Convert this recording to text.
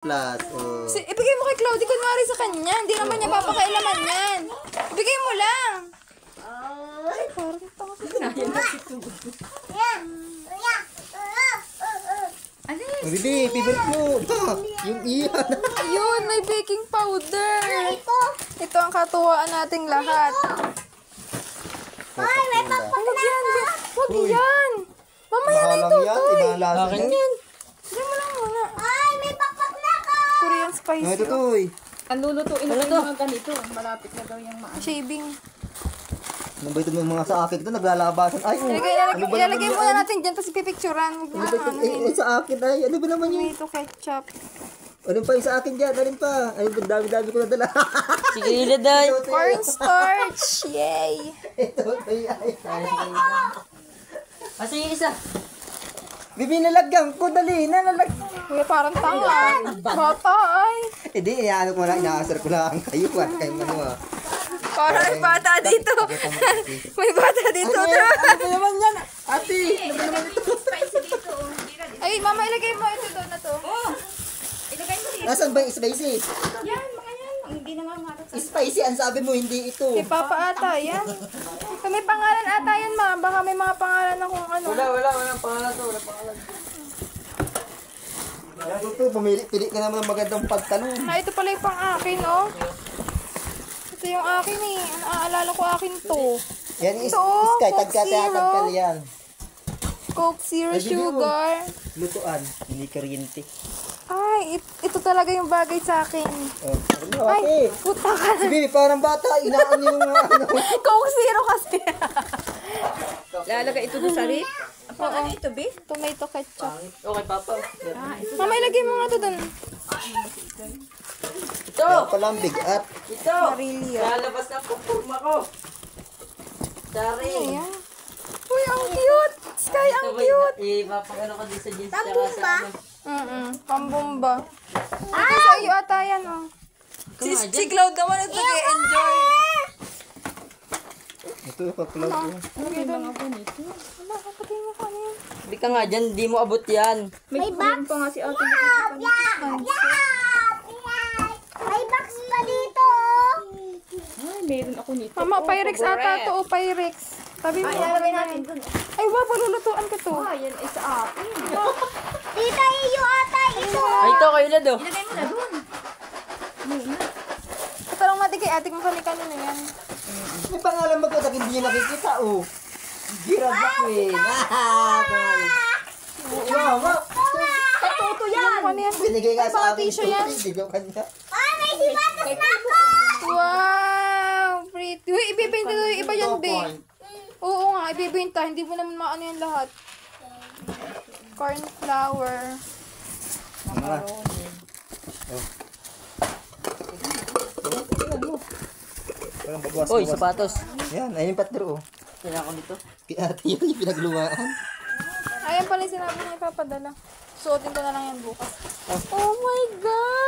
Plus, oh. Ibigay mo kay Claudie kunwari sa kanya. Hindi naman niya papakailaman yan. Ibigay mo lang. Ay, parang tanga sa Oh, bibi, favorite mo. Yung iyan. Ayun, may baking powder. Ito ang katuwaan nating lahat. Ay, may Huwag yan. Huwag yan. Mamaya na ito, yan, Toy. ibang lasa Akin yan. yan. Hindi mo lang muna. Ay, may pakpak na ka! Korean spicy. Ano ito, Toy? Ang lulutuin na yung mga ganito. Malapit na daw yung maano. Shaving. Ano ba ito ng mga sa akin ito? Naglalabasan. Ay, oh. Ilalagay muna natin dyan, tapos ipipicturean. Huwag Ano ba ito? na Sa akin ay, ano ba naman yun? tomato ketchup. Ano pa yung sa akin dyan? Ano pa? Ay, dami-dami ko nadala. Sige, iladay. Cornstarch. Yay. Ito, Toy, ay. Kasi yung isa. Bibi, nalagyan ko, dali, nalalagyan. Kuya, parang tanga. Bata ay. Hindi, inaano ko lang, inaasar ko lang kayo. At kayo ano ah. Parang may bata dito. May bata dito. Ano ba naman yan? Ate! Ay, mama, ilagay mo ito doon na to. Nasaan ba yung spicy? Yan, mga yan. Hindi na nga matas. Spicy, ang sabi mo, hindi ito. Kay Papa ata, yan. May pangalan ata yan, ma. Baka may mga pangalan na kung ano. Walang pangalan to. Walang pangalan. Ano ito, pili ka naman ng magandang pagtalon. Ito pala yung pang akin, oh. Ito yung akin eh. Naaalala ko akin to. Yan is, Ito, Sky, Coke tagka yan. Coke Zero Ay, bigyan mo. Sugar. Lutuan. Hindi kuryente. Ay, ito talaga yung bagay sa akin. Oh, ano, Ay, ate? puta ka. Si Bibi, parang bata, inaan yung ano. Coke Zero kasi. Lalagay ito doon sa rip. Oo. Ito, B? Tomato ketchup. Okay, Papa. Mama, ilagay mo nga to dun. Ito! Yan palang bigat. Ito! Marilya. Lalabas na po forma ko. Sorry. Ayan. Uy, ang cute. Sky, ang cute. Mapakano ko din sa jeans tsaka sa ano. Pambomba. Ito sa iyo ata yan, oh. Si Cloud naman ito enjoy. Ito, paplog ko. Lagay doon. Wala, kapatid mo ka yan. Hindi ka nga dyan, di mo abot yan. May box. Pa nga si ate. May box pa dito. Ay, meron ako nito. Mama, Pyrex ata to, o Pyrex. Sabi mo, Ilalagay natin dun. ay, wow, palulutuan ko to. Yan ay sa akin. Tita, iyo ata. Ito. Ay, ito kayo na do. Ilagay mo na dun. Ito lang natin kay ating mo kanina yan. May pangalan magkatak, hindi niya nakikita, oh. Girab na queen. Mama, Ito yan. Ano yan? binigay nga sa akin. tissue yan. Hindi ko kanya. Ay, may sipatas na ako. Wow, pretty. Uy, ibibenta to yung iba yan, be. Oo nga, ibibenta. Hindi mo naman maano yan lahat. Corn flour. Parang babawas. Uy, sapatos. Yan, ayun yung patro, oh. Kaya ako nito. Kaya ate yun yung pinaglumaan. Ayan pala yung sinabi niya ipapadala. Suotin ko na lang yan bukas. Oh my God!